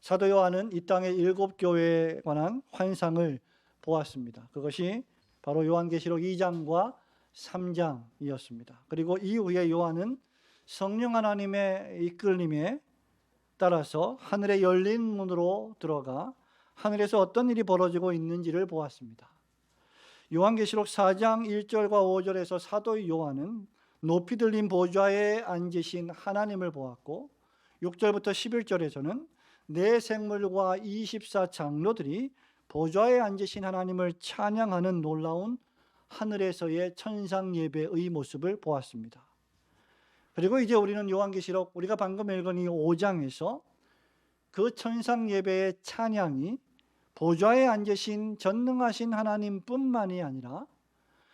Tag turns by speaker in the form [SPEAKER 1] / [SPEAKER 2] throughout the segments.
[SPEAKER 1] 사도 요한은 이 땅의 7교회에 관한 환상을 보았습니다. 그것이 바로 요한계시록 2장과 3장이었습니다. 그리고 이후에 요한은 성령 하나님의 이끌림에 따라서 하늘의 열린 문으로 들어가 하늘에서 어떤 일이 벌어지고 있는지를 보았습니다. 요한계시록 4장 1절과 5절에서 사도 요한은 높이 들린 보좌에 앉으신 하나님을 보았고, 6절부터 11절에서는 네 생물과 24장로들이 보좌에 앉으신 하나님을 찬양하는 놀라운 하늘에서의 천상 예배의 모습을 보았습니다. 그리고 이제 우리는 요한계시록 우리가 방금 읽은 이 5장에서 그 천상 예배의 찬양이 보좌에 앉으신 전능하신 하나님뿐만이 아니라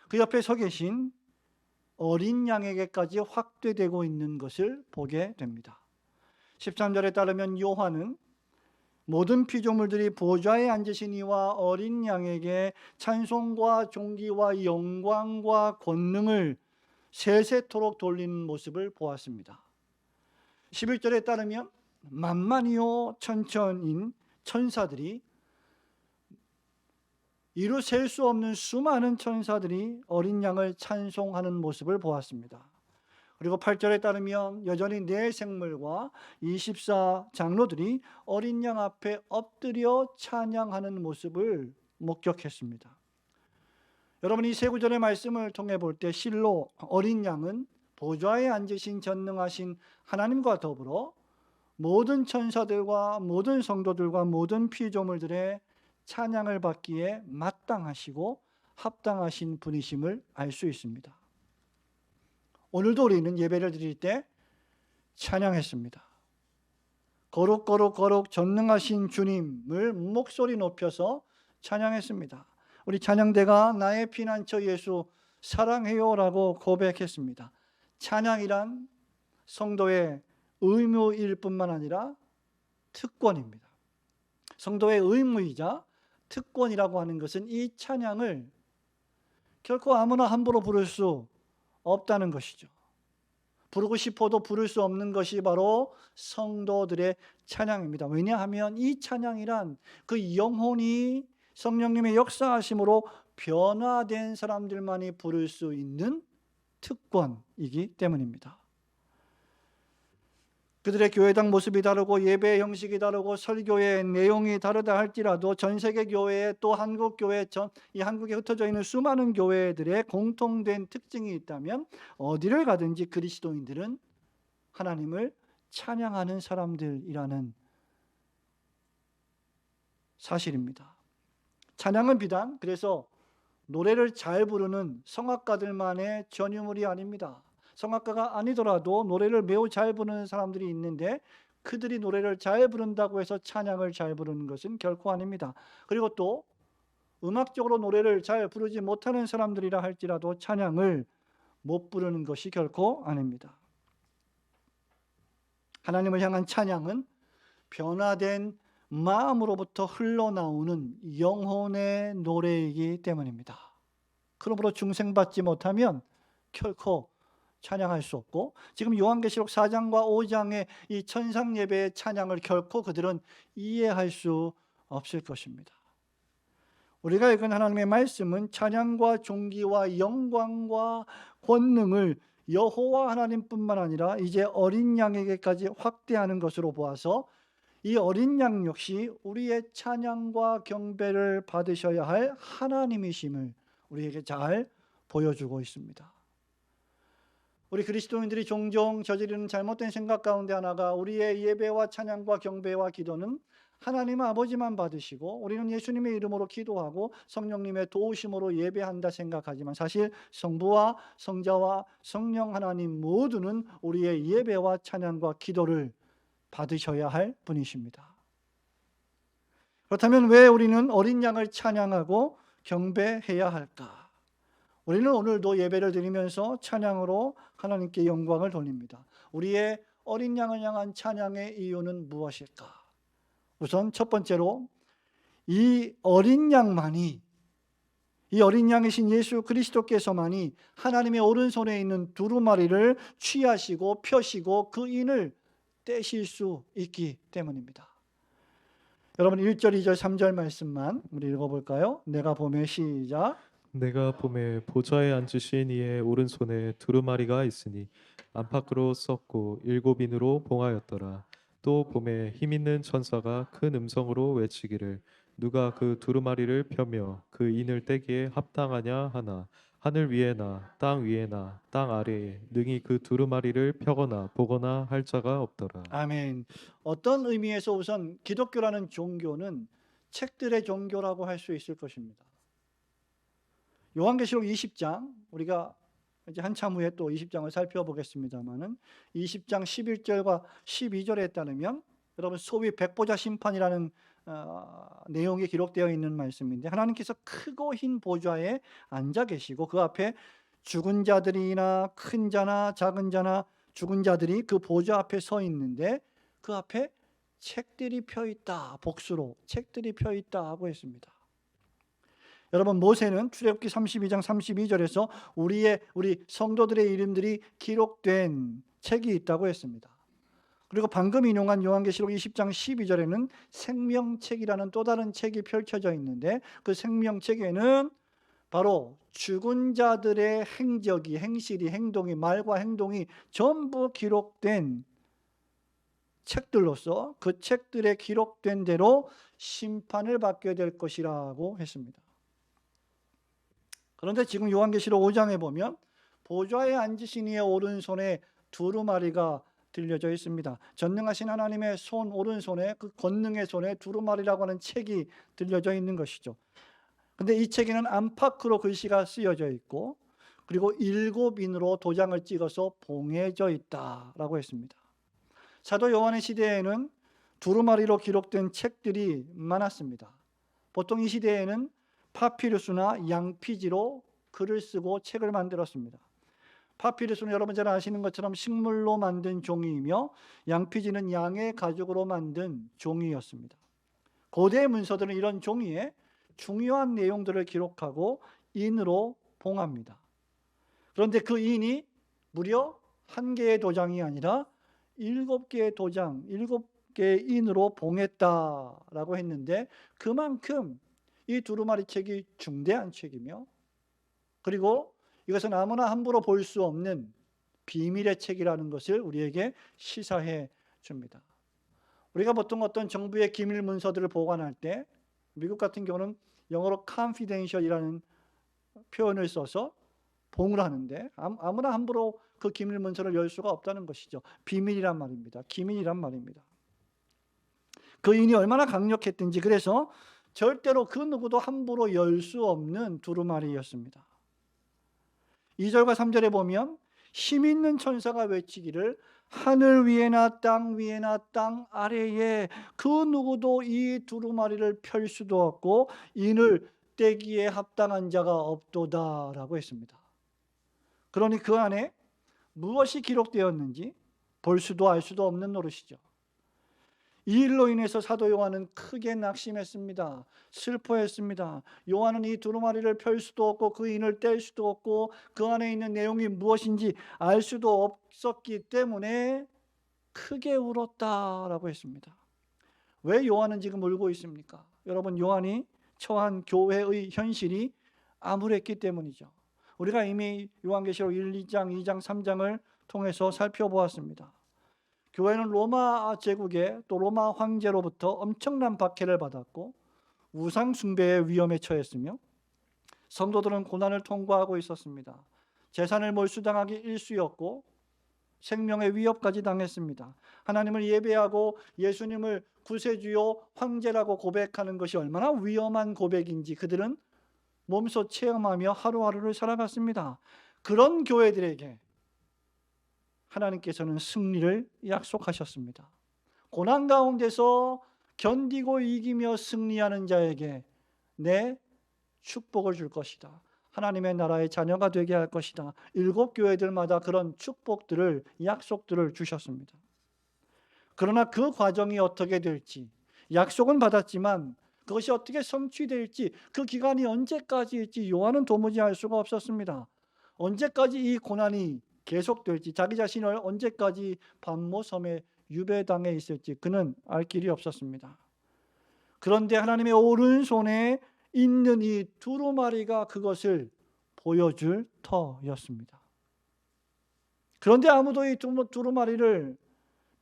[SPEAKER 1] 그 옆에 서 계신 어린 양에게까지 확대되고 있는 것을 보게 됩니다. 13절에 따르면 요한은 모든 피조물들이 보좌에 앉으신 이와 어린 양에게 찬송과 존귀와 영광과 권능을 세세토록 돌리는 모습을 보았습니다. 11절에 따르면 만만이요 천천인 천사들이, 이루 셀 수 없는 수많은 천사들이 어린 양을 찬송하는 모습을 보았습니다. 그리고 8절에 따르면 여전히 네 생물과 24장로들이 어린 양 앞에 엎드려 찬양하는 모습을 목격했습니다. 여러분, 이 세 구절의 말씀을 통해 볼 때 실로 어린 양은 보좌에 앉으신 전능하신 하나님과 더불어 모든 천사들과 모든 성도들과 모든 피조물들의 찬양을 받기에 마땅하시고 합당하신 분이심을 알 수 있습니다. 오늘도 우리는 예배를 드릴 때 찬양했습니다. 거룩 거룩 거룩 전능하신 주님을 목소리 높여서 찬양했습니다. 우리 찬양대가 나의 피난처 예수 사랑해요 라고 고백했습니다. 찬양이란 성도의 의무일 뿐만 아니라 특권입니다. 성도의 의무이자 특권이라고 하는 것은 이 찬양을 결코 아무나 함부로 부를 수 없다는 것이죠. 부르고 싶어도 부를 수 없는 것이 바로 성도들의 찬양입니다. 왜냐하면 이 찬양이란 그 영혼이 성령님의 역사하심으로 변화된 사람들만이 부를 수 있는 특권이기 때문입니다. 그들의 교회당 모습이 다르고 예배 형식이 다르고 설교의 내용이 다르다 할지라도 전 세계 교회, 또 한국 교회, 이 한국에 흩어져 있는 수많은 교회들의 공통된 특징이 있다면 어디를 가든지 그리스도인들은 하나님을 찬양하는 사람들이라는 사실입니다. 찬양은 비단 그래서 노래를 잘 부르는 성악가들만의 전유물이 아닙니다. 성악가가 아니더라도 노래를 매우 잘 부르는 사람들이 있는데 그들이 노래를 잘 부른다고 해서 찬양을 잘 부르는 것은 결코 아닙니다. 그리고 또 음악적으로 노래를 잘 부르지 못하는 사람들이라 할지라도 찬양을 못 부르는 것이 결코 아닙니다. 하나님을 향한 찬양은 변화된 마음으로부터 흘러나오는 영혼의 노래이기 때문입니다. 그러므로 중생받지 못하면 결코 찬양할 수 없고, 지금 요한계시록 4장과 5장의 이 천상 예배의 찬양을 결코 그들은 이해할 수 없을 것입니다. 우리가 읽은 하나님의 말씀은 찬양과 존귀와 영광과 권능을 여호와 하나님뿐만 아니라 이제 어린 양에게까지 확대하는 것으로 보아서 이 어린 양 역시 우리의 찬양과 경배를 받으셔야 할 하나님이심을 우리에게 잘 보여주고 있습니다. 우리 그리스도인들이 종종 저지르는 잘못된 생각 가운데 하나가 우리의 예배와 찬양과 경배와 기도는 하나님 아버지만 받으시고 우리는 예수님의 이름으로 기도하고 성령님의 도우심으로 예배한다 생각하지만 사실 성부와 성자와 성령 하나님 모두는 우리의 예배와 찬양과 기도를 받으셔야 할 분이십니다. 그렇다면 왜 우리는 어린 양을 찬양하고 경배해야 할까? 우리는 오늘도 예배를 드리면서 찬양으로 하나님께 영광을 돌립니다. 우리의 어린 양을 향한 찬양의 이유는 무엇일까? 우선 첫 번째로 이 어린 양만이, 이 어린 양이신 예수 그리스도께서만이 하나님의 오른손에 있는 두루마리를 취하시고 펴시고 그 인을 떼실 수 있기 때문입니다. 여러분 1절, 2절, 3절 말씀만 우리 읽어볼까요? 내가 보매 시작.
[SPEAKER 2] 내가 보매 보좌에 앉으신 이의 오른손에 두루마리가 있으니 안팎으로 썩고 일곱 인으로 봉하였더라. 또 보매 힘 있는 천사가 큰 음성으로 외치기를 누가 그 두루마리를 펴며 그 인을 떼기에 합당하냐 하나 하늘 위에나 땅 위에나 땅 아래에 능히 그 두루마리를 펴거나 보거나 할 자가 없더라.
[SPEAKER 1] 아멘. 어떤 의미에서 우선 기독교라는 종교는 책들의 종교라고 할 수 있을 것입니다. 요한계시록 20장, 우리가 이제 한참 후에 또 20장을 살펴보겠습니다만은 20장 11절과 12절에 따르면 여러분 소위 백보자 심판이라는 내용이 기록되어 있는 말씀인데, 하나님께서 크고 흰 보좌에 앉아 계시고 그 앞에 죽은 자들이나 큰 자나 작은 자나 죽은 자들이 그 보좌 앞에 서 있는데 그 앞에 책들이 펴 있다, 복수로 책들이 펴 있다 하고 했습니다. 여러분 모세는 출애굽기 32장 32절에서 우리 성도들의 이름들이 기록된 책이 있다고 했습니다. 그리고 방금 인용한 요한계시록 20장 12절에는 생명책이라는 또 다른 책이 펼쳐져 있는데 그 생명책에는 바로 죽은 자들의 행적이, 행실이, 행동이, 말과 행동이 전부 기록된 책들로서 그 책들에 기록된 대로 심판을 받게 될 것이라고 했습니다. 그런데 지금 요한계시록 5장에 보면 보좌에 앉으신 이의 오른손에 두루마리가 들려져 있습니다. 전능하신 하나님의 손 오른손에, 그 권능의 손에 두루마리라고 하는 책이 들려져 있는 것이죠. 근데 이 책에는 안팎으로 글씨가 쓰여져 있고 그리고 일곱 인으로 도장을 찍어서 봉해져 있다라고 했습니다. 사도 요한의 시대에는 두루마리로 기록된 책들이 많았습니다. 보통 이 시대에는 파피루스나 양피지로 글을 쓰고 책을 만들었습니다. 파피루스는 여러분 잘 아시는 것처럼 식물로 만든 종이이며 양피지는 양의 가죽으로 만든 종이였습니다. 고대 문서들은 이런 종이에 중요한 내용들을 기록하고 인으로 봉합니다. 그런데 그 인이 무려 한 개의 도장이 아니라 7개의 도장, 7개의 인으로 봉했다라고 했는데 그만큼 이 두루마리 책이 중대한 책이며 그리고 이것은 아무나 함부로 볼 수 없는 비밀의 책이라는 것을 우리에게 시사해 줍니다. 우리가 보통 어떤 정부의 기밀 문서들을 보관할 때 미국 같은 경우는 영어로 confidential이라는 표현을 써서 봉을 하는데 아무나 함부로 그 기밀 문서를 열 수가 없다는 것이죠. 비밀이란 말입니다. 기밀이란 말입니다. 그 인이 얼마나 강력했든지 그래서 절대로 그 누구도 함부로 열 수 없는 두루마리였습니다. 2절과 3절에 보면 힘 있는 천사가 외치기를 하늘 위에나 땅 위에나 땅 아래에 그 누구도 이 두루마리를 펼 수도 없고 인을 떼기에 합당한 자가 없도다라고 했습니다. 그러니 그 안에 무엇이 기록되었는지 볼 수도 알 수도 없는 노릇이죠. 이 일로 인해서 사도 요한은 크게 낙심했습니다. 슬퍼했습니다. 요한은 이 두루마리를 펼 수도 없고 그 인을 뗄 수도 없고 그 안에 있는 내용이 무엇인지 알 수도 없었기 때문에 크게 울었다라고 했습니다. 왜 요한은 지금 울고 있습니까? 여러분 요한이 처한 교회의 현실이 암울했기 때문이죠. 우리가 이미 요한계시록 1, 2장, 2장, 3장을 통해서 살펴보았습니다. 교회는 로마 제국의 또 로마 황제로부터 엄청난 박해를 받았고 우상 숭배의 위험에 처했으며 성도들은 고난을 통과하고 있었습니다. 재산을 몰수당하기 일쑤였고 생명의 위협까지 당했습니다. 하나님을 예배하고 예수님을 구세주요 황제라고 고백하는 것이 얼마나 위험한 고백인지 그들은 몸소 체험하며 하루하루를 살아갔습니다. 그런 교회들에게 하나님께서는 승리를 약속하셨습니다. 고난 가운데서 견디고 이기며 승리하는 자에게 내 축복을 줄 것이다. 하나님의 나라의 자녀가 되게 할 것이다. 7 교회들마다 그런 축복들을, 약속들을 주셨습니다. 그러나 그 과정이 어떻게 될지, 약속은 받았지만 그것이 어떻게 성취될지, 그 기간이 언제까지일지 요한은 도무지 알 수가 없었습니다. 언제까지 이 고난이 계속될지, 자기 자신을 언제까지 반모섬에 유배당해 있을지 그는 알 길이 없었습니다. 그런데 하나님의 오른손에 있는 이 두루마리가 그것을 보여줄 터였습니다. 그런데 아무도 이 두루마리를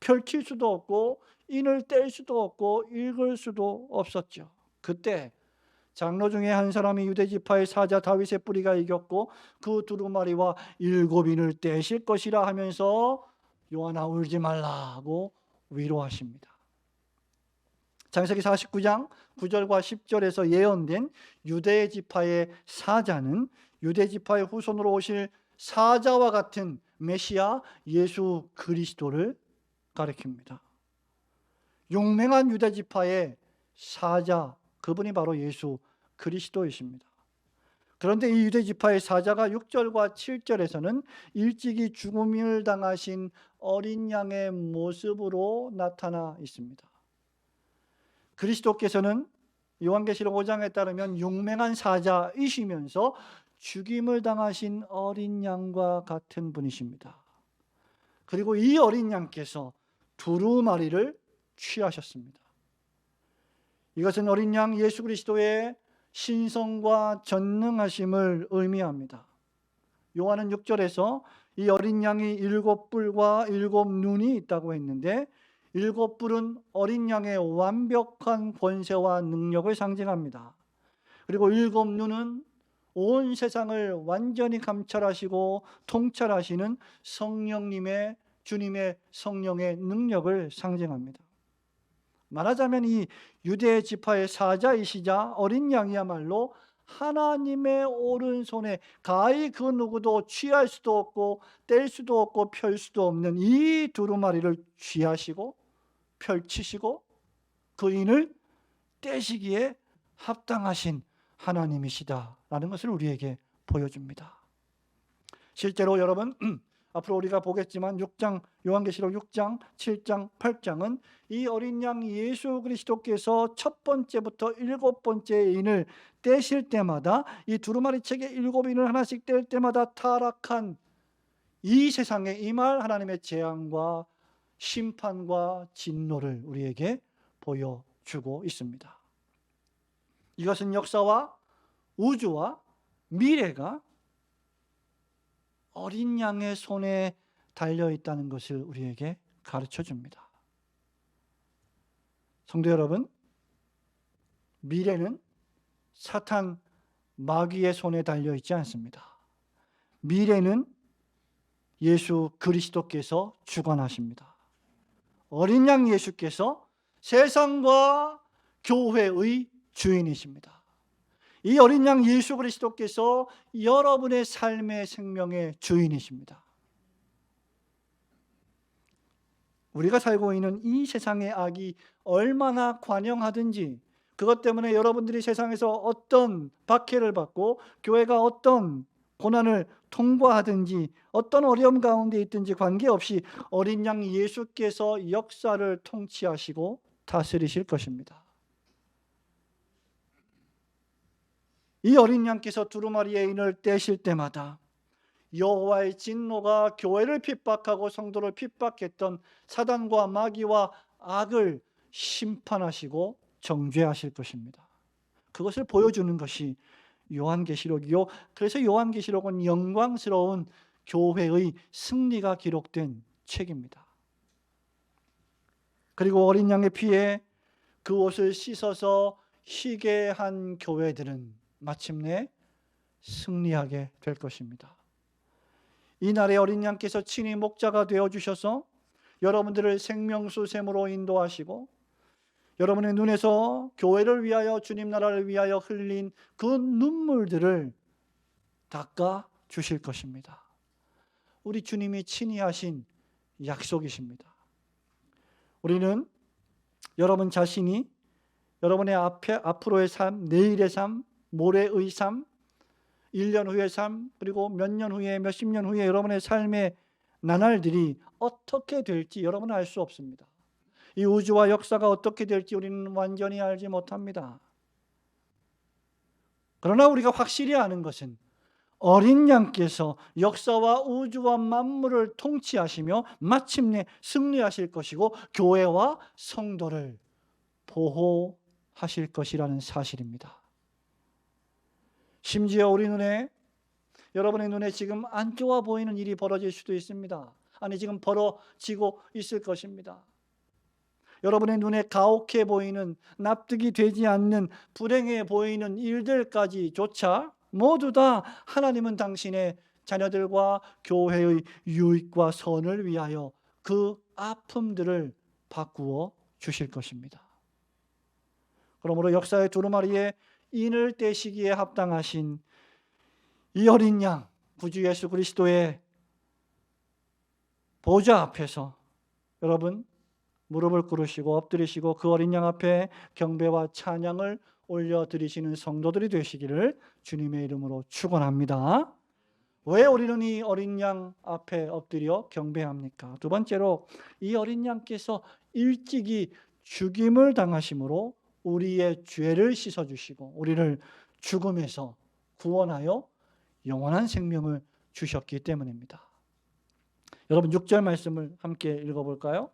[SPEAKER 1] 펼칠 수도 없고 인을 뗄 수도 없고 읽을 수도 없었죠. 그때 장로 중에 한 사람이 유대지파의 사자 다윗의 뿌리가 이겼고 그 두루마리와 7인을 떼실 것이라 하면서 요한아 울지 말라고 위로하십니다. 창세기 49장 9절과 10절에서 예언된 유대 지파의 사자는 유대 지파의 후손으로 오실 사자와 같은 메시아 예수 그리스도를 가리킵니다. 용맹한 유대 지파의 사자, 그분이 바로 예수 그리스도이십니다. 그런데 이 유대 지파의 사자가 6절과 7절에서는 일찍이 죽음을 당하신 어린 양의 모습으로 나타나 있습니다. 그리스도께서는 요한계시록 5장에 따르면 용맹한 사자이시면서 죽임을 당하신 어린 양과 같은 분이십니다. 그리고 이 어린 양께서 두루마리를 취하셨습니다. 이것은 어린 양 예수 그리스도의 신성과 전능하심을 의미합니다. 요한은 6절에서 이 어린 양이 7뿔과 7눈이 있다고 했는데 7뿔은 어린 양의 완벽한 권세와 능력을 상징합니다. 그리고 7눈은 온 세상을 완전히 감찰하시고 통찰하시는 성령님의, 주님의 성령의 능력을 상징합니다. 말하자면 이 유대 지파의 사자이시자 어린 양이야말로 하나님의 오른손에 가히 그 누구도 취할 수도 없고 뗄 수도 없고 펼 수도 없는 이 두루마리를 취하시고 펼치시고 그 인을 떼시기에 합당하신 하나님이시다라는 것을 우리에게 보여줍니다. 실제로 여러분 앞으로 우리가 보겠지만 6장 요한계시록 6장, 7장, 8장은 이 어린 양 예수 그리스도께서 첫 번째부터 7번째 인을 떼실 때마다 이 두루마리 책의 7인을 하나씩 뗄 때마다 타락한 이 세상에 임할 하나님의 재앙과 심판과 진노를 우리에게 보여주고 있습니다. 이것은 역사와 우주와 미래가 어린 양의 손에 달려 있다는 것을 우리에게 가르쳐 줍니다. 성도 여러분, 미래는 사탄 마귀의 손에 달려 있지 않습니다. 미래는 예수 그리스도께서 주관하십니다. 어린 양 예수께서 세상과 교회의 주인이십니다. 이 어린 양 예수 그리스도께서 여러분의 삶의 생명의 주인이십니다. 우리가 살고 있는 이 세상의 악이 얼마나 관영하든지 그것 때문에 여러분들이 세상에서 어떤 박해를 받고 교회가 어떤 고난을 통과하든지 어떤 어려움 가운데 있든지 관계없이 어린 양 예수께서 역사를 통치하시고 다스리실 것입니다. 이 어린 양께서 두루마리의 인을 떼실 때마다 여호와의 진노가 교회를 핍박하고 성도를 핍박했던 사단과 마귀와 악을 심판하시고 정죄하실 것입니다. 그것을 보여주는 것이 요한계시록이요. 그래서 요한계시록은 영광스러운 교회의 승리가 기록된 책입니다. 그리고 어린 양의 피에 그 옷을 씻어서 희게 한 교회들은 마침내 승리하게 될 것입니다. 이날에 어린 양께서 친히 목자가 되어주셔서 여러분들을 생명수 샘으로 인도하시고 여러분의 눈에서 교회를 위하여 주님 나라를 위하여 흘린 그 눈물들을 닦아 주실 것입니다. 우리 주님이 친히 하신 약속이십니다. 우리는 여러분 자신이 여러분의 앞으로의 삶, 내일의 삶, 모레의 삶, 1년 후의 삶, 그리고 몇 년 후에 몇십 년 후에 여러분의 삶의 나날들이 어떻게 될지 여러분은 알 수 없습니다. 이 우주와 역사가 어떻게 될지 우리는 완전히 알지 못합니다. 그러나 우리가 확실히 아는 것은 어린 양께서 역사와 우주와 만물을 통치하시며 마침내 승리하실 것이고 교회와 성도를 하실 것이라는 사실입니다. 심지어 우리 눈에, 여러분의 눈에 지금 안 좋아 보이는 일이 벌어질 수도 있습니다. 아니, 지금 벌어지고 있을 것입니다. 여러분의 눈에 가혹해 보이는, 납득이 되지 않는, 불행해 보이는 일들까지조차 모두 다 하나님은 당신의 자녀들과 교회의 유익과 선을 위하여 그 아픔들을 바꾸어 주실 것입니다. 그러므로 역사의 두루마리에 인을 떼시기에 합당하신 이 어린 양, 구주 예수 그리스도의 보좌 앞에서 여러분 무릎을 꿇으시고 엎드리시고 그 어린 양 앞에 경배와 찬양을 올려드리시는 성도들이 되시기를 주님의 이름으로 축원합니다. 왜 우리는 이 어린 양 앞에 엎드려 경배합니까? 두 번째로, 이 어린 양께서 일찍이 죽임을 당하심으로 우리의 죄를 씻어주시고 우리를 죽음에서 구원하여 영원한 생명을 주셨기 때문입니다. 여러분 6절 말씀을 함께 읽어볼까요?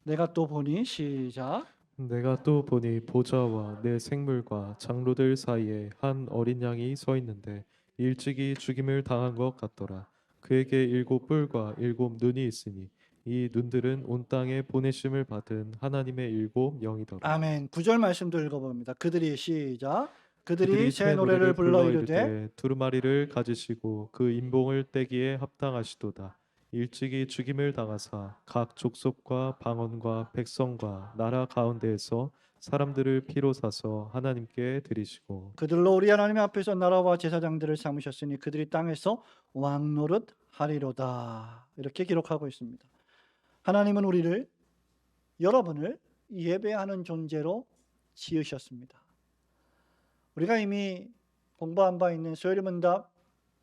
[SPEAKER 1] 내가 또 보니, 시작.
[SPEAKER 2] 내가 또 보니 보좌와 내 생물과 장로들 사이에 한 어린 양이 서 있는데 일찍이 죽임을 당한 것 같더라. 그에게 7뿔과 7눈이 있으니 이 눈들은 온 땅에 보내심을 받은 하나님의 7 영이더라.
[SPEAKER 1] 아멘. 9절 말씀도 읽어봅니다. 그들이, 시작. 그들이
[SPEAKER 2] 그들이
[SPEAKER 1] 새 노래를 불러 이르되
[SPEAKER 2] 두루마리를 가지시고 그 인봉을 떼기에 합당하시도다. 일찍이 죽임을 당하사 각 족속과 방언과 백성과 나라 가운데에서 사람들을 피로 사서 하나님께 드리시고
[SPEAKER 1] 그들로 우리 하나님 앞에서 나라와 제사장들을 삼으셨으니 그들이 땅에서 왕노릇 하리로다. 이렇게 기록하고 있습니다. 하나님은 우리를, 여러분을 예배하는 존재로 지으셨습니다. 우리가 이미 공부한 바 있는 소요리문답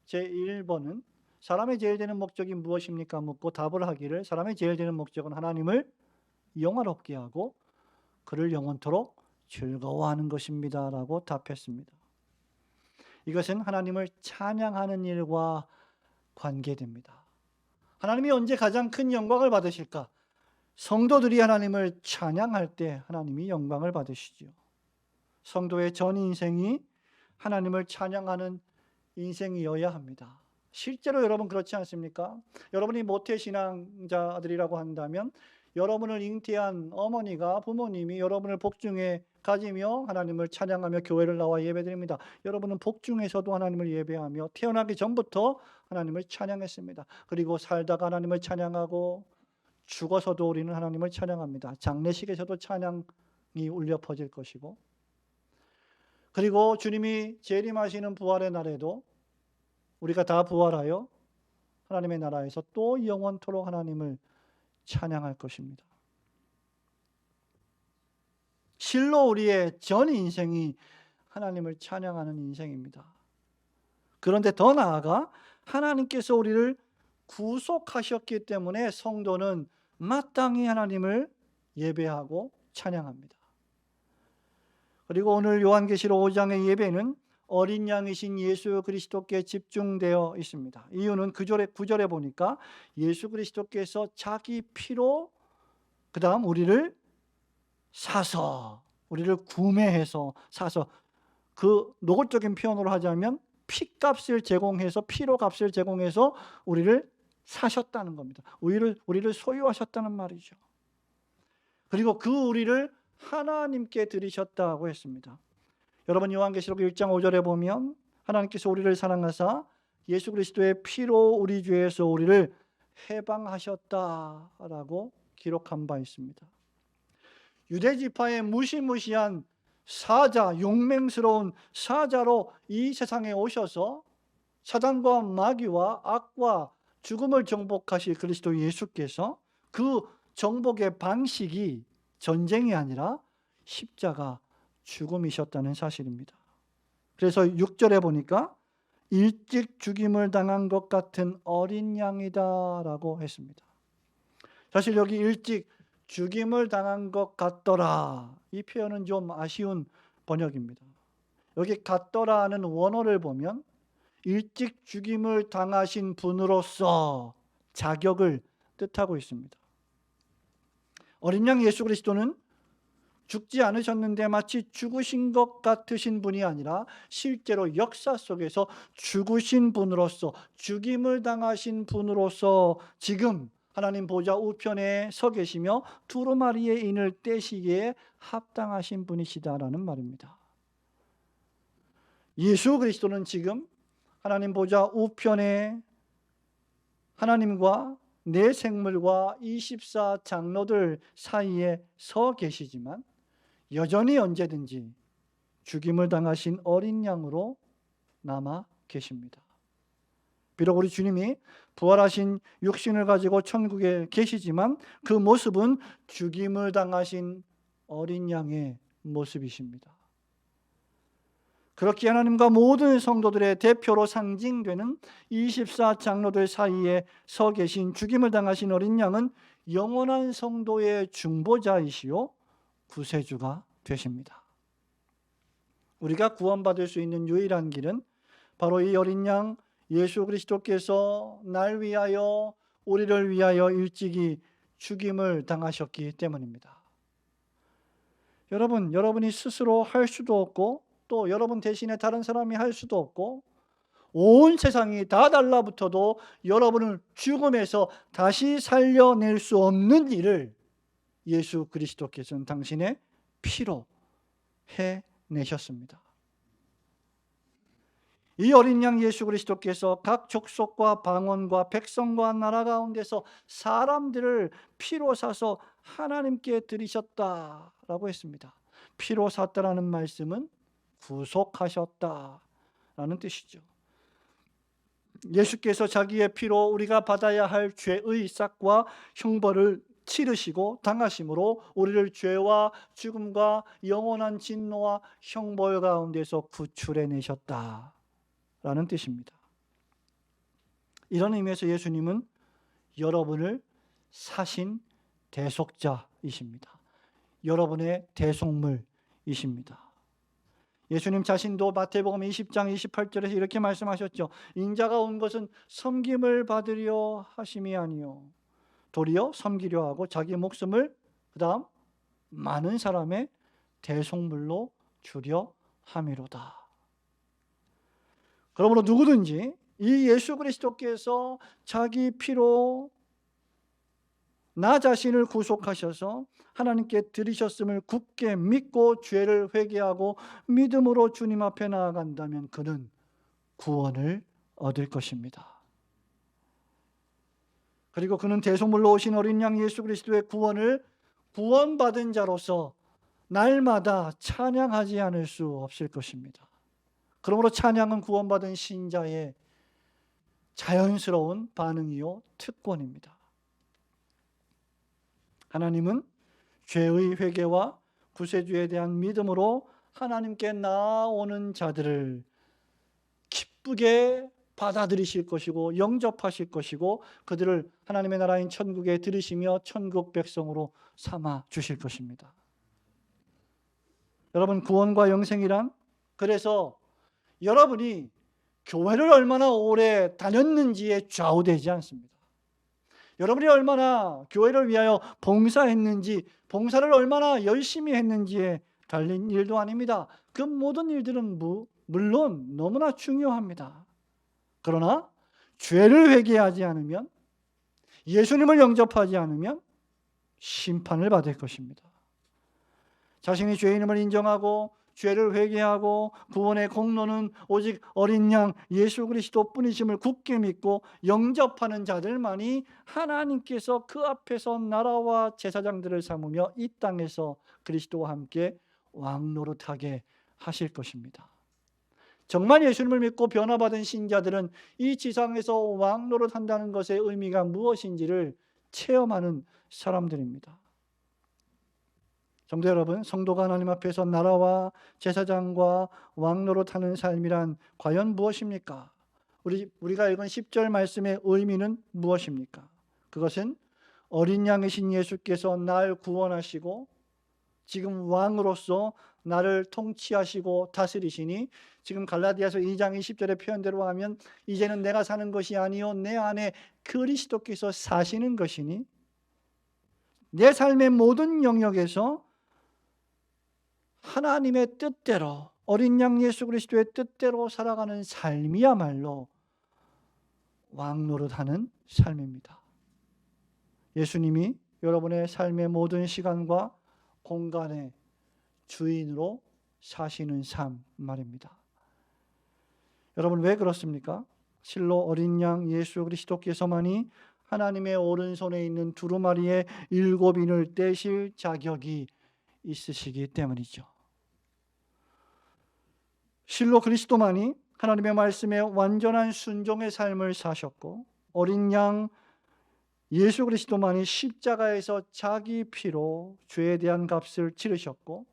[SPEAKER 1] 제1번은 사람의 제일 되는 목적이 무엇입니까? 묻고 답을 하기를 사람의 제일 되는 목적은 하나님을 영화롭게 하고 그를 영원토록 즐거워하는 것입니다 라고 답했습니다. 이것은 하나님을 찬양하는 일과 관계됩니다. 하나님이 언제 가장 큰 영광을 받으실까? 성도들이 하나님을 찬양할 때 하나님이 영광을 받으시죠. 성도의 전 인생이 하나님을 찬양하는 인생이어야 합니다. 실제로 여러분 그렇지 않습니까? 여러분이 모태신앙자들이라고 한다면 여러분을 잉태한 어머니가, 부모님이 여러분을 복중에 가지며 하나님을 찬양하며 교회를 나와 예배드립니다. 여러분은 복중에서도 하나님을 예배하며 태어나기 전부터 하나님을 찬양했습니다. 그리고 살다가 하나님을 찬양하고 죽어서도 우리는 하나님을 찬양합니다. 장례식에서도 찬양이 울려 퍼질 것이고, 그리고 주님이 재림하시는 부활의 날에도 우리가 다 부활하여 하나님의 나라에서 또 영원토록 하나님을 찬양할 것입니다. 실로 우리의 전 인생이 하나님을 찬양하는 인생입니다. 그런데 더 나아가 하나님께서 우리를 구속하셨기 때문에 성도는 마땅히 하나님을 예배하고 찬양합니다. 그리고 오늘 요한계시록 5장의 예배는 어린 양이신 예수 그리스도께 집중되어 있습니다. 이유는 9절에 보니까 예수 그리스도께서 자기 피로 그 다음 우리를 사서, 우리를 구매해서 사서, 그 노골적인 표현으로 하자면 피값을 제공해서, 피로 값을 제공해서 우리를 사셨다는 겁니다. 우리를 소유하셨다는 말이죠. 그리고 그 우리를 하나님께 드리셨다고 했습니다. 여러분 요한계시록 1장 5절에 보면 하나님께서 우리를 사랑하사 예수 그리스도의 피로 우리 죄에서 우리를 해방하셨다라고 기록한 바 있습니다. 유대 지파의 무시무시한 사자, 용맹스러운 사자로 이 세상에 오셔서 사단과 마귀와 악과 죽음을 정복하실 그리스도 예수께서 그 정복의 방식이 전쟁이 아니라 십자가 죽음이셨다는 사실입니다. 그래서 6절에 보니까 일찍 죽임을 당한 것 같은 어린 양이다라고 했습니다. 사실 여기 일찍 죽임을 당한 것 같더라, 이 표현은 좀 아쉬운 번역입니다. 여기 같더라는 원어를 보면 일찍 죽임을 당하신 분으로서 자격을 뜻하고 있습니다. 어린 양 예수 그리스도는 죽지 않으셨는데 마치 죽으신 것 같으신 분이 아니라 실제로 역사 속에서 죽으신 분으로서, 죽임을 당하신 분으로서 지금 하나님 보좌 우편에 서 계시며 두루마리의 인을 떼시기에 합당하신 분이시다라는 말입니다. 예수 그리스도는 지금 하나님 보좌 우편에 하나님과 내 생물과 24 장로들 사이에 서 계시지만 여전히 언제든지 죽임을 당하신 어린 양으로 남아 계십니다. 비록 우리 주님이 부활하신 육신을 가지고 천국에 계시지만 그 모습은 죽임을 당하신 어린 양의 모습이십니다. 그렇게 하나님과 모든 성도들의 대표로 상징되는 24 장로들 사이에 서 계신 죽임을 당하신 어린 양은 영원한 성도의 중보자이시요 구세주가 되십니다. 우리가 구원받을 수 있는 유일한 길은 바로 이 어린 양 예수 그리스도께서 날 위하여, 우리를 위하여 일찍이 죽임을 당하셨기 때문입니다. 여러분이 스스로 할 수도 없고 또 여러분 대신에 다른 사람이 할 수도 없고 온 세상이 다 달라붙어도 여러분을 죽음에서 다시 살려낼 수 없는 일을 예수 그리스도께서는 당신의 피로 해내셨습니다. 이 어린 양 예수 그리스도께서 각 족속과 방언과 백성과 나라 가운데서 사람들을 피로 사서 하나님께 드리셨다라고 했습니다. 피로 샀다라는 말씀은 구속하셨다라는 뜻이죠. 예수께서 자기의 피로 우리가 받아야 할 죄의 삭과 형벌을 치르시고 당하심으로 우리를 죄와 죽음과 영원한 진노와 형벌 가운데서 구출해내셨다라는 뜻입니다. 이런 의미에서 예수님은 여러분을 사신 대속자이십니다. 여러분의 대속물이십니다. 예수님 자신도 마태복음 20장 28절에서 이렇게 말씀하셨죠. 인자가 온 것은 섬김을 받으려 하심이 아니요 도리어 섬기려 하고 자기 목숨을 그다음 많은 사람의 대속물로 주려 함이로다. 그러므로 누구든지 이 예수 그리스도께서 자기 피로 나 자신을 구속하셔서 하나님께 드리셨음을 굳게 믿고 죄를 회개하고 믿음으로 주님 앞에 나아간다면 그는 구원을 얻을 것입니다. 그리고 그는 대속물로 오신 어린 양 예수 그리스도의 구원을 구원받은 자로서 날마다 찬양하지 않을 수 없을 것입니다. 그러므로 찬양은 구원받은 신자의 자연스러운 반응이요 특권입니다. 하나님은 죄의 회개와 구세주에 대한 믿음으로 하나님께 나아오는 자들을 기쁘게 받아들이실 것이고 영접하실 것이고 그들을 하나님의 나라인 천국에 들이시며 천국 백성으로 삼아 주실 것입니다. 여러분, 구원과 영생이란 그래서 여러분이 교회를 얼마나 오래 다녔는지에 좌우되지 않습니다. 여러분이 얼마나 교회를 위하여 봉사했는지, 봉사를 얼마나 열심히 했는지에 달린 일도 아닙니다. 그 모든 일들은 물론 너무나 중요합니다. 그러나 죄를 회개하지 않으면, 예수님을 영접하지 않으면 심판을 받을 것입니다. 자신이 죄인임을 인정하고 죄를 회개하고 구원의 공로는 오직 어린 양 예수 그리스도 뿐이심을 굳게 믿고 영접하는 자들만이 하나님께서 그 앞에서 나라와 제사장들을 삼으며 이 땅에서 그리스도와 함께 왕노릇하게 하실 것입니다. 정말 예수님을 믿고 변화받은 신자들은 이 지상에서 왕노릇한다는 것의 의미가 무엇인지를 체험하는 사람들입니다. 성도 여러분, 성도가 하나님 앞에서 나라와 제사장과 왕노릇하는 삶이란 과연 무엇입니까? 우리가 읽은 10절 말씀의 의미는 무엇입니까? 그것은 어린 양이신 예수께서 날 구원하시고 지금 왕으로서 나를 통치하시고 다스리시니, 지금 갈라디아서 2장 20절의 표현대로 하면 이제는 내가 사는 것이 아니요 내 안에 그리스도께서 사시는 것이니 내 삶의 모든 영역에서 하나님의 뜻대로, 어린 양 예수 그리스도의 뜻대로 살아가는 삶이야말로 왕노릇하는 삶입니다. 예수님이 여러분의 삶의 모든 시간과 공간의 주인으로 사시는 삶 말입니다. 여러분, 왜 그렇습니까? 실로 어린 양 예수 그리스도께서만이 하나님의 오른손에 있는 두루마리의 7인을 떼실 자격이 있으시기 때문이죠. 실로 그리스도만이 하나님의 말씀에 완전한 순종의 삶을 사셨고, 어린 양 예수 그리스도만이 십자가에서 자기 피로 죄에 대한 값을 치르셨고,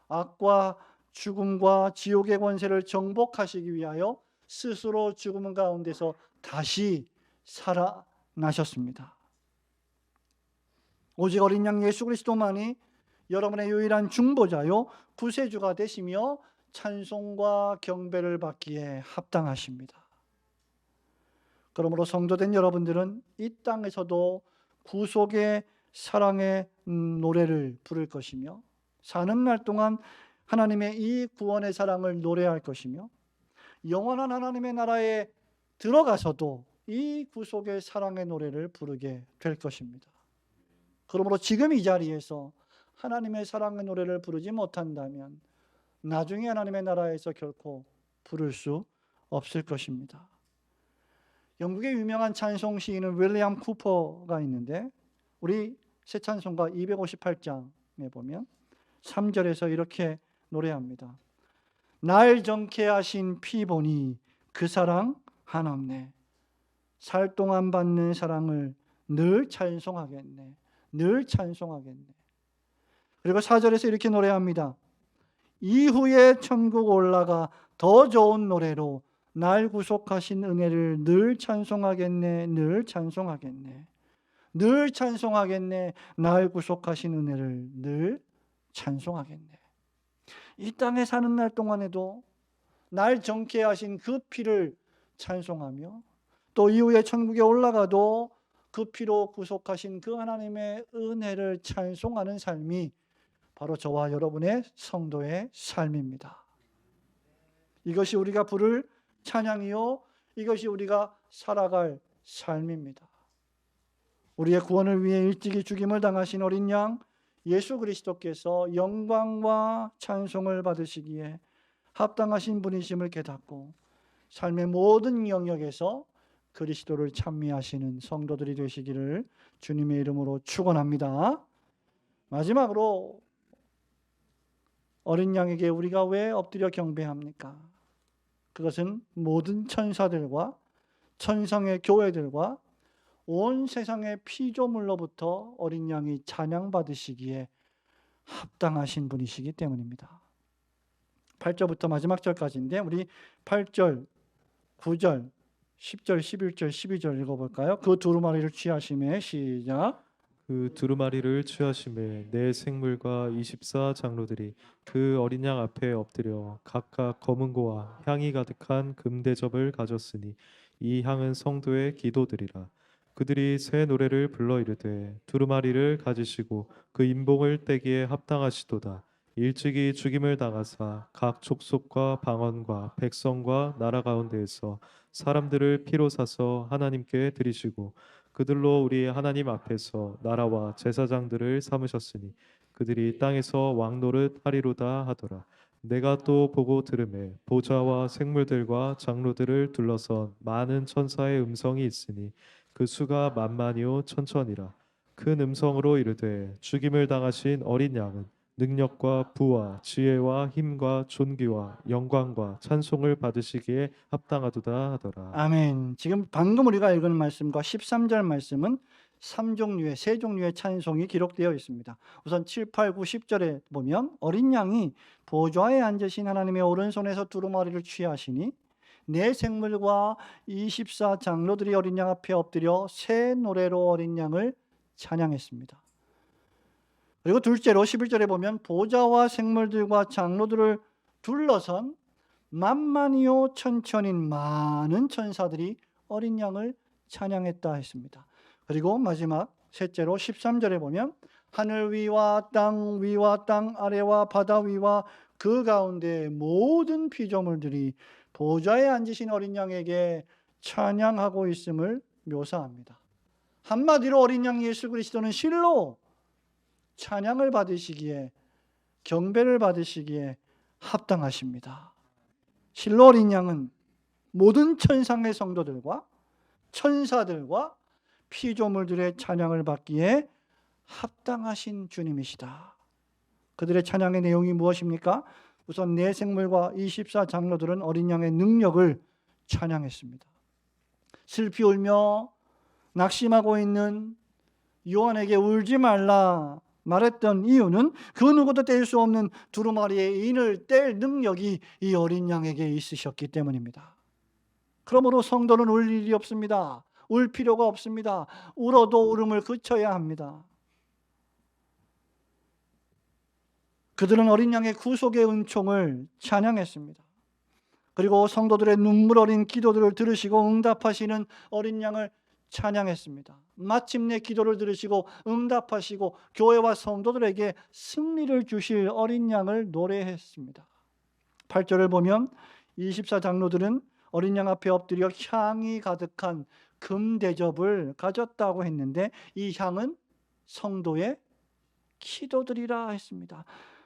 [SPEAKER 1] 악과 죽음과 지옥의 권세를 정복하시기 위하여 스스로 죽음 가운데서 다시 살아나셨습니다. 오직 어린 양 예수 그리스도만이 여러분의 유일한 중보자요 구세주가 되시며 찬송과 경배를 받기에 합당하십니다. 그러므로 성도된 여러분들은 이 땅에서도 구속의 사랑의 노래를 부를 것이며, 사는 날 동안 하나님의 이 구원의 사랑을 노래할 것이며, 영원한 하나님의 나라에 들어가서도 이 구속의 사랑의 노래를 부르게 될 것입니다. 그러므로 지금 이 자리에서 하나님의 사랑의 노래를 부르지 못한다면 나중에 하나님의 나라에서 결코 부를 수 없을 것입니다. 영국의 유명한 찬송 시인은 윌리엄 쿠퍼가 있는데, 우리 새 찬송가 258장에 보면 3절에서 이렇게 노래합니다. 날 정케 하신 피 보니 그 사랑 한없네. 살 동안 받는 사랑을 늘 찬송하겠네. 늘 찬송하겠네. 그리고 4절에서 이렇게 노래합니다. 이후에 천국 올라가 더 좋은 노래로 날 구속하신 은혜를 늘 찬송하겠네. 늘 찬송하겠네. 늘 찬송하겠네. 날 구속하신 은혜를 늘 찬송하겠네. 이 땅에 사는 날 동안에도 날 정케 하신 그 피를 찬송하며, 또 이후에 천국에 올라가도 그 피로 구속하신 그 하나님의 은혜를 찬송하는 삶이 바로 저와 여러분의 성도의 삶입니다. 이것이 우리가 부를 찬양이요, 이것이 우리가 살아갈 삶입니다. 우리의 구원을 위해 일찍이 죽임을 당하신 어린 양 예수 그리스도께서 영광과 찬송을 받으시기에 합당하신 분이심을 깨닫고 삶의 모든 영역에서 그리스도를 찬미하시는 성도들이 되시기를 주님의 이름으로 축원합니다. 마지막으로 어린 양에게 우리가 왜 엎드려 경배합니까? 그것은 모든 천사들과 천성의 교회들과 온 세상의 피조물로부터 어린 양이 찬양받으시기에 합당하신 분이시기 때문입니다. 8절부터 마지막 절까지인데, 우리 8절, 9절, 10절, 11절, 12절 읽어볼까요? 그 두루마리를 취하심에, 시작.
[SPEAKER 2] 그 두루마리를 취하심에 네 생물과 24 장로들이 그 어린 양 앞에 엎드려 각각 검은 고와 향이 가득한 금대접을 가졌으니 이 향은 성도의 기도들이라. 그들이 새 노래를 불러 이르되 두루마리를 가지시고 그 인봉을 떼기에 합당하시도다. 일찍이 죽임을 당하사 각 족속과 방언과 백성과 나라 가운데에서 사람들을 피로 사서 하나님께 드리시고 그들로 우리 하나님 앞에서 나라와 제사장들을 삼으셨으니 그들이 땅에서 왕노릇 하리로다 하더라. 내가 또 보고 들으매 보좌와 생물들과 장로들을 둘러선 많은 천사의 음성이 있으니 그 수가 만만이요 천천이라. 큰 음성으로 이르되 죽임을 당하신 어린 양은 능력과 부와 지혜와 힘과 존귀와 영광과 찬송을 받으시기에 합당하도다 하더라.
[SPEAKER 1] 아멘. 지금 방금 우리가 읽은 말씀과 13절 말씀은 세 종류의 찬송이 기록되어 있습니다. 우선 7, 8, 9, 10절에 보면 어린 양이 보좌에 앉으신 하나님의 오른손에서 두루마리를 취하시니 네 생물과 24 장로들이 어린 양 앞에 엎드려 새 노래로 어린 양을 찬양했습니다. 그리고 둘째로 11절에 보면 보좌와 생물들과 장로들을 둘러선 만만이요 천천인 많은 천사들이 어린 양을 찬양했다 했습니다. 그리고 마지막 셋째로 13절에 보면 하늘 위와 땅 아래와 바다 위와 그 가운데 모든 피조물들이 보좌에 앉으신 어린 양에게 찬양하고 있음을 묘사합니다. 한마디로 어린 양 예수 그리스도는 실로 찬양을 받으시기에, 경배를 받으시기에 합당하십니다. 실로 어린 양은 모든 천상의 성도들과 천사들과 피조물들의 찬양을 받기에 합당하신 주님이시다. 그들의 찬양의 내용이 무엇입니까? 우선 네 생물과 24장로들은 어린 양의 능력을 찬양했습니다. 슬피 울며 낙심하고 있는 요한에게 울지 말라 말했던 이유는 그 누구도 뗄 수 없는 두루마리의 인을 뗄 능력이 이 어린 양에게 있으셨기 때문입니다. 그러므로 성도는 울 일이 없습니다. 울 필요가 없습니다. 울어도 울음을 그쳐야 합니다. 그들은 어린 양의 구속의 은총을 찬양했습니다. 그리고 성도들의 눈물 어린 기도들을 들으시고 응답하시는 어린 양을 찬양했습니다. 마침내 기도를 들으시고 응답하시고 교회와 성도들에게 승리를 주실 어린 양을 노래했습니다. 8절을 보면 24장로들은 어린 양 앞에 엎드려 향이 가득한 금 대접을 가졌다고 했는데 이 향은 성도의 기도들이라 했습니다.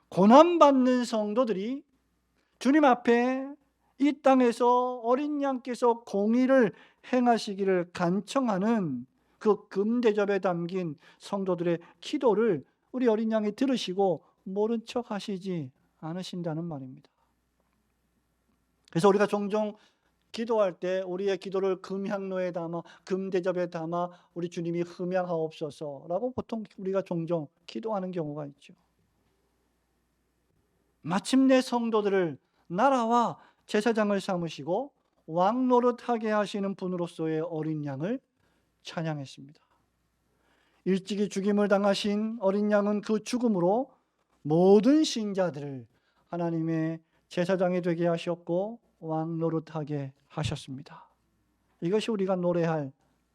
[SPEAKER 1] 고난받는 성도들이 주님 앞에 이 땅에서 어린 양께서 공의를 행하시기를 간청하는 그 금대접에 담긴 성도들의 기도를 우리 어린 양이 들으시고 모른 척 하시지 않으신다는 말입니다. 그래서 우리가 종종 기도할 때 우리의 기도를 금향로에 담아 금대접에 담아 우리 주님이 흠양하옵소서라고 보통 우리가 종종 기도하는 경우가 있죠. 마침내 성도들을 나라와 제사장을 삼으시고 왕 노릇하게 하시는 분으로서의 어린 양을 찬양했습니다. 일찍이 죽임을 당하신 어린 양은 그 죽음으로 모든 신자들을 하나님의 제사장이 되게 하셨고 왕 노릇하게 하셨습니다. 이것이 우리가 노래할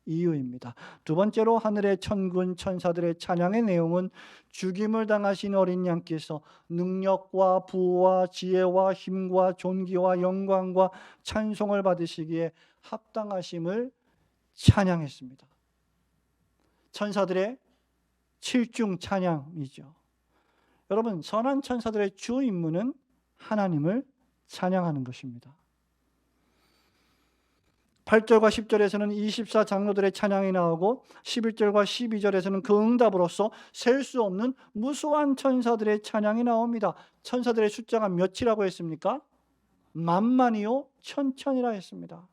[SPEAKER 1] 이유입니다. 두 번째로 하늘의 천군 천사들의 찬양의 내용은 죽임을 당하신 어린 양께서 능력과 부와 지혜와 힘과 존귀와 영광과 찬송을 받으시기에 합당하심을 찬양했습니다. 천사들의 7중 찬양이죠. 여러분, 선한 천사들의 주 임무는 하나님을 찬양하는 것입니다. 8절과 10절에서는 24장로들의 찬양이 나오고 11절과 12절에서는 그 응답으로서 셀 수 없는 무수한 천사들의 찬양이 나옵니다. 천사들의 숫자가 몇이라고 했습니까? 만만이요 천천이라 했습니다.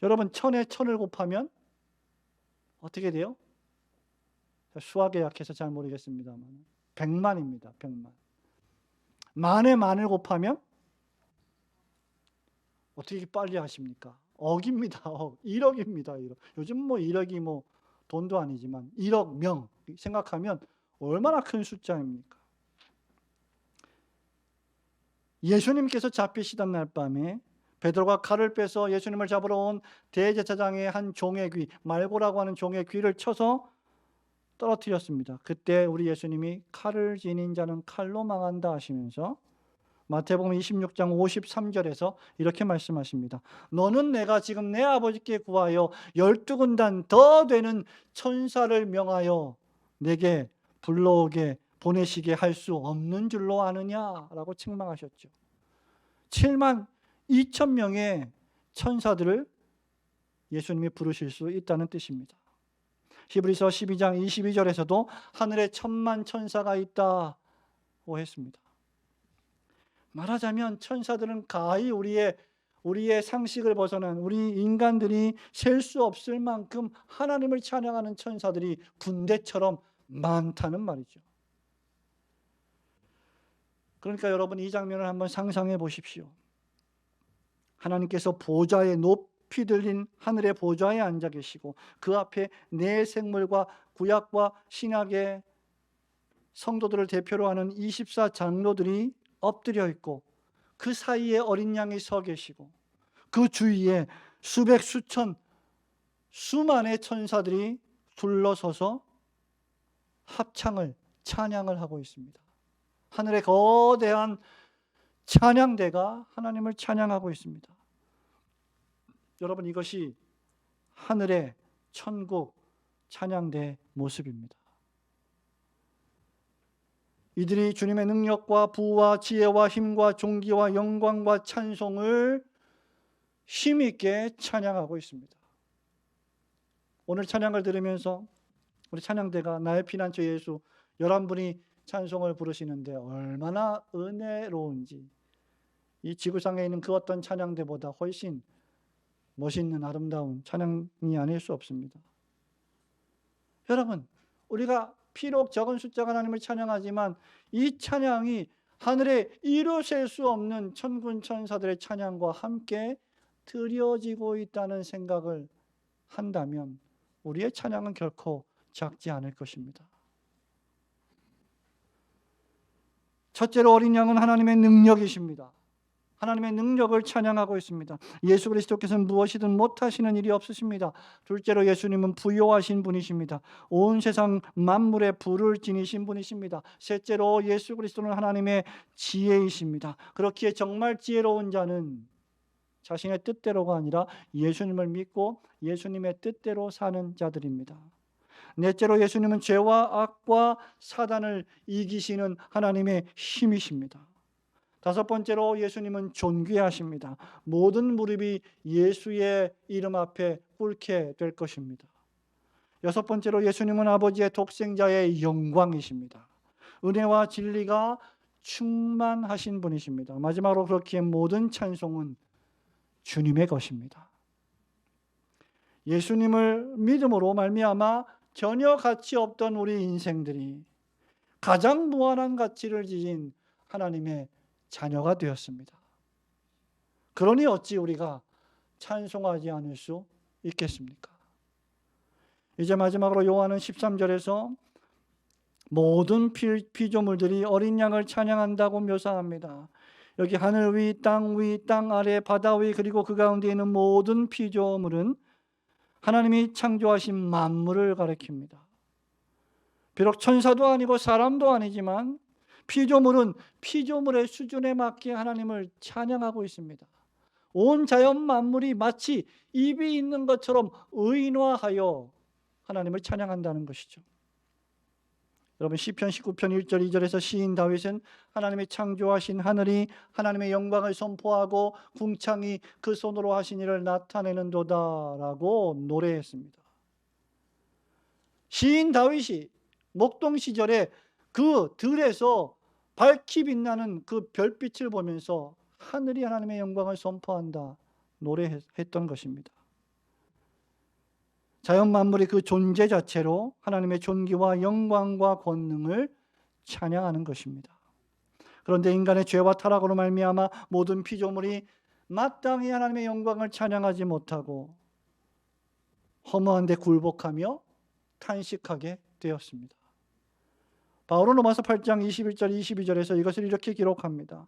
[SPEAKER 1] 여러분, 천에 천을 곱하면 어떻게 돼요? 수학에 약해서 잘 모르겠습니다만 100만입니다. 100만. 만에 만을 곱하면 어떻게 빨리 하십니까? 억입니다. 1억입니다. 1억. 요즘 뭐 1억이 뭐 돈도 아니지만 1억 명 생각하면 얼마나 큰 숫자입니까? 예수님께서 잡히시던 날 밤에 베드로가 칼을 빼서 예수님을 잡으러 온 대제사장의 한 종의 귀, 말고라고 하는 종의 귀를 쳐서 떨어뜨렸습니다. 그때 우리 예수님이 칼을 지닌 자는 칼로 망한다 하시면서 마태복음 26장 53절에서 이렇게 말씀하십니다. 너는 내가 지금 내 아버지께 구하여 12군단 더 되는 천사를 명하여 내게 불러오게 보내시게 할 수 없는 줄로 아느냐라고 책망하셨죠. 7만 2천 명의 천사들을 예수님이 부르실 수 있다는 뜻입니다. 히브리서 12장 22절에서도 하늘에 1000만 천사가 있다고 했습니다. 말하자면 천사들은 가히 우리의 상식을 벗어난 우리 인간들이 셀 수 없을 만큼 하나님을 찬양하는 천사들이 군대처럼 많다는 말이죠. 그러니까 여러분, 이 장면을 한번 상상해 보십시오. 하나님께서 보좌에 높이 들린 하늘의 보좌에 앉아 계시고 그 앞에 네 생물과 구약과 신약의 성도들을 대표로 하는 24장로들이 엎드려 있고 그 사이에 어린 양이 서 계시고 그 주위에 수백 수천 수만의 천사들이 둘러서서 합창을 찬양을 하고 있습니다. 하늘의 거대한 찬양대가 하나님을 찬양하고 있습니다. 여러분, 이것이 하늘의 천국 찬양대 모습입니다. 이들이 주님의 능력과 부와 지혜와 힘과 존귀와 영광과 찬송을 힘있게 찬양하고 있습니다. 오늘 찬양을 들으면서 우리 찬양대가 나의 피난처 예수 11분이 찬송을 부르시는데 얼마나 은혜로운지, 이 지구상에 있는 그 어떤 찬양대보다 훨씬 멋있는 아름다운 찬양이 아닐 수 없습니다. 여러분, 우리가 비록 적은 숫자가 하나님을 찬양하지만 이 찬양이 하늘에 이루셀 수 없는 천군 천사들의 찬양과 함께 드려지고 있다는 생각을 한다면 우리의 찬양은 결코 작지 않을 것입니다. 첫째로 어린 양은 하나님의 능력이십니다. 하나님의 능력을 찬양하고 있습니다. 예수 그리스도께서는 무엇이든 못하시는 일이 없으십니다. 둘째로 예수님은 부요하신 분이십니다. 온 세상 만물의 불을 지니신 분이십니다. 셋째로 예수 그리스도는 하나님의 지혜이십니다. 그렇기에 정말 지혜로운 자는 자신의 뜻대로가 아니라 예수님을 믿고 예수님의 뜻대로 사는 자들입니다. 넷째로 예수님은 죄와 악과 사단을 이기시는 하나님의 힘이십니다. 다섯 번째로 예수님은 존귀하십니다. 모든 무릎이 예수의 이름 앞에 꿇게 될 것입니다. 여섯 번째로 예수님은 아버지의 독생자의 영광이십니다. 은혜와 진리가 충만하신 분이십니다. 마지막으로 그렇기에 모든 찬송은 주님의 것입니다. 예수님을 믿음으로 말미암아 전혀 가치 없던 우리 인생들이 가장 무한한 가치를 지닌 하나님의 자녀가 되었습니다. 그러니 어찌 우리가 찬송하지 않을 수 있겠습니까? 이제 마지막으로 요한은 13절에서 모든 피조물들이 어린 양을 찬양한다고 묘사합니다. 여기 하늘 위, 땅 위, 땅 아래, 바다 위, 그리고 그 가운데 있는 모든 피조물은 하나님이 창조하신 만물을 가리킵니다. 비록 천사도 아니고 사람도 아니지만 피조물은 피조물의 수준에 맞게 하나님을 찬양하고 있습니다. 온 자연 만물이 마치 입이 있는 것처럼 의인화하여 하나님을 찬양한다는 것이죠. 여러분, 시편 19편 1절 2절에서 시인 다윗은 하나님이 창조하신 하늘이 하나님의 영광을 선포하고 궁창이 그 손으로 하신 일을 나타내는도다라고 노래했습니다. 시인 다윗이 목동 시절에 그 들에서 밝히 빛나는 그 별빛을 보면서 하늘이 하나님의 영광을 선포한다 노래했던 것입니다. 자연 만물이 그 존재 자체로 하나님의 존귀와 영광과 권능을 찬양하는 것입니다. 그런데 인간의 죄와 타락으로 말미암아 모든 피조물이 마땅히 하나님의 영광을 찬양하지 못하고 허무한 데 굴복하며 탄식하게 되었습니다. 바울은 로마서 8장 21절 22절에서 이것을 이렇게 기록합니다.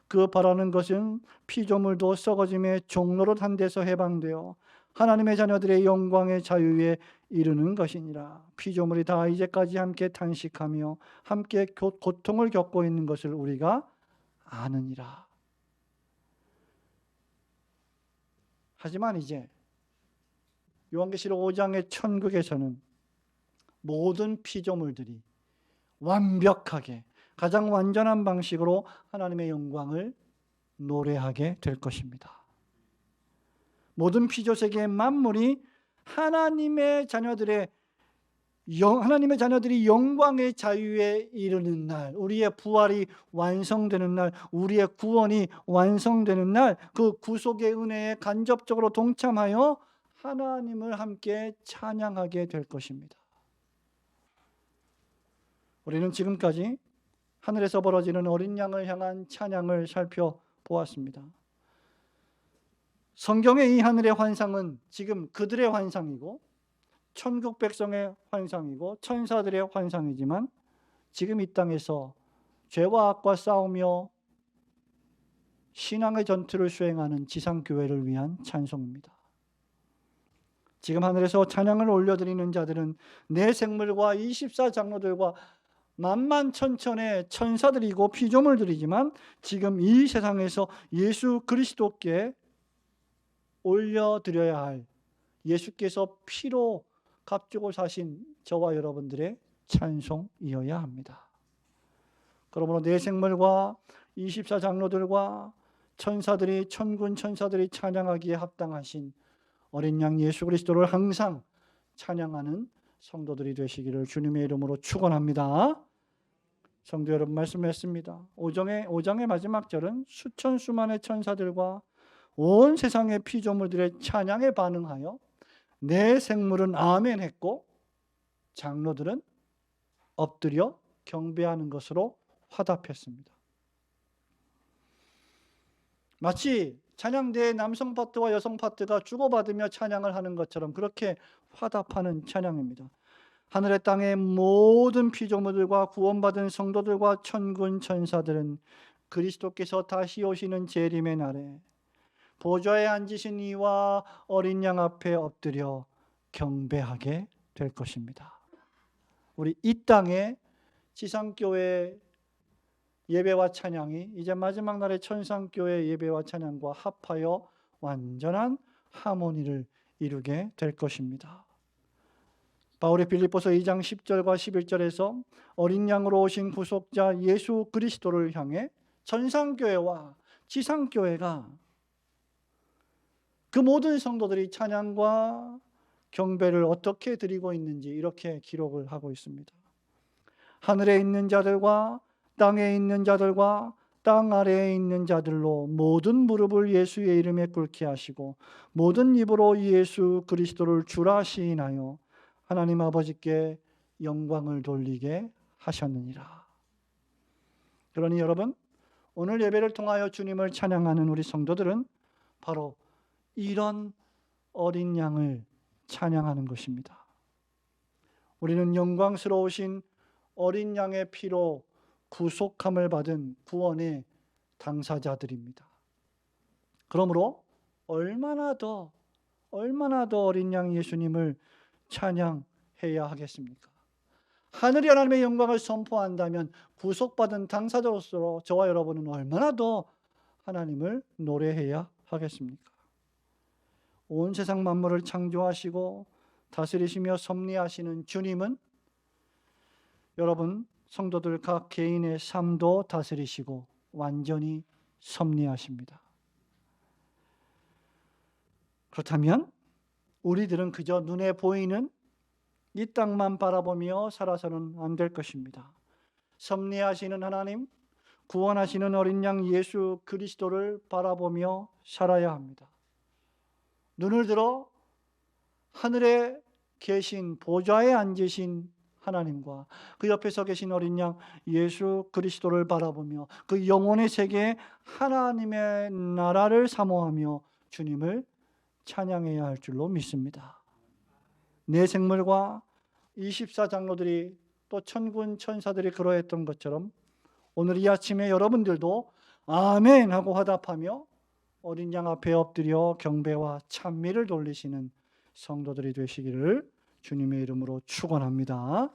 [SPEAKER 1] 그 바라는 것은 피조물도 썩어짐의 종로로 한 데서 해방되어 하나님의 자녀들의 영광의 자유에 이르는 것이니라. 피조물이 다 이제까지 함께 탄식하며 함께 고통을 겪고 있는 것을 우리가 아느니라. 하지만 이제 요한계시록 5장의 천국에서는 모든 피조물들이 완벽하게 가장 완전한 방식으로 하나님의 영광을 노래하게 될 것입니다. 모든 피조세계의 만물이 하나님의 자녀들이 영광의 자유에 이르는 날, 우리의 부활이 완성되는 날, 우리의 구원이 완성되는 날, 그 구속의 은혜에 간접적으로 동참하여 하나님을 함께 찬양하게 될 것입니다. 우리는 지금까지 하늘에서 벌어지는 어린 양을 향한 찬양을 살펴보았습니다. 성경의 이 하늘의 환상은 지금 그들의 환상이고 천국 백성의 환상이고 천사들의 환상이지만 지금 이 땅에서 죄와 악과 싸우며 신앙의 전투를 수행하는 지상교회를 위한 찬송입니다. 지금 하늘에서 찬양을 올려드리는 자들은 내 생물과 24장로들과 만만천천의 천사들이고 피조물들이지만 지금 이 세상에서 예수 그리스도께 올려드려야 할, 예수께서 피로 값주고 사신 저와 여러분들의 찬송이어야 합니다. 그러므로 내 생물과 24장로들과 천사들이, 천군 천사들이 찬양하기에 합당하신 어린 양 예수 그리스도를 항상 찬양하는 성도들이 되시기를 주님의 이름으로 축원합니다. 성도 여러분, 말씀했습니다. 5장의 마지막 절은 수천 수만의 천사들과 온 세상의 피조물들의 찬양에 반응하여 내 생물은 아멘 했고 장로들은 엎드려 경배하는 것으로 화답했습니다. 마치 찬양대의 남성 파트와 여성 파트가 주고받으며 찬양을 하는 것처럼 그렇게 화답하는 찬양입니다. 하늘의 땅의 모든 피조물들과 구원받은 성도들과 천군 천사들은 그리스도께서 다시 오시는 재림의 날에 보좌에 앉으신 이와 어린 양 앞에 엎드려 경배하게 될 것입니다. 우리 이 땅의 지상교회 예배와 찬양이 이제 마지막 날의 천상교회 예배와 찬양과 합하여 완전한 하모니를 이루게 될 것입니다. 바울이 빌립보서 2장 10절과 11절에서 어린 양으로 오신 구속자 예수 그리스도를 향해 천상교회와 지상교회가 그 모든 성도들이 찬양과 경배를 어떻게 드리고 있는지 이렇게 기록을 하고 있습니다. 하늘에 있는 자들과 땅에 있는 자들과 땅 아래에 있는 자들로 모든 무릎을 예수의 이름에 꿇게 하시고 모든 입으로 예수 그리스도를 주라 시인하여 하나님 아버지께 영광을 돌리게 하셨느니라. 그러니 여러분, 오늘 예배를 통하여 주님을 찬양하는 우리 성도들은 바로 이런 어린 양을 찬양하는 것입니다. 우리는 영광스러우신 어린 양의 피로 구속함을 받은 구원의 당사자들입니다. 그러므로 얼마나 더 어린 양 예수님을 찬양해야 하겠습니까? 하늘이 하나님의 영광을 선포한다면 구속받은 당사자로서 저와 여러분은 얼마나 더 하나님을 노래해야 하겠습니까? 온 세상 만물을 창조하시고 다스리시며 섭리하시는 주님은 여러분 성도들 각 개인의 삶도 다스리시고 완전히 섭리하십니다. 그렇다면 우리들은 그저 눈에 보이는 이 땅만 바라보며 살아서는 안 될 것입니다. 섭리하시는 하나님, 구원하시는 어린 양 예수 그리스도를 바라보며 살아야 합니다. 눈을 들어 하늘에 계신 보좌에 앉으신 하나님과 그 옆에 서 계신 어린 양 예수 그리스도를 바라보며 그 영혼의 세계에 하나님의 나라를 사모하며 주님을 찬양해야 할 줄로 믿습니다. 내 생물과 24장로들이 또 천군 천사들이 그러했던 것처럼 오늘 이 아침에 여러분들도 아멘 하고 화답하며 어린 양 앞에 엎드려 경배와 찬미를 돌리시는 성도들이 되시기를 주님의 이름으로 축원합니다.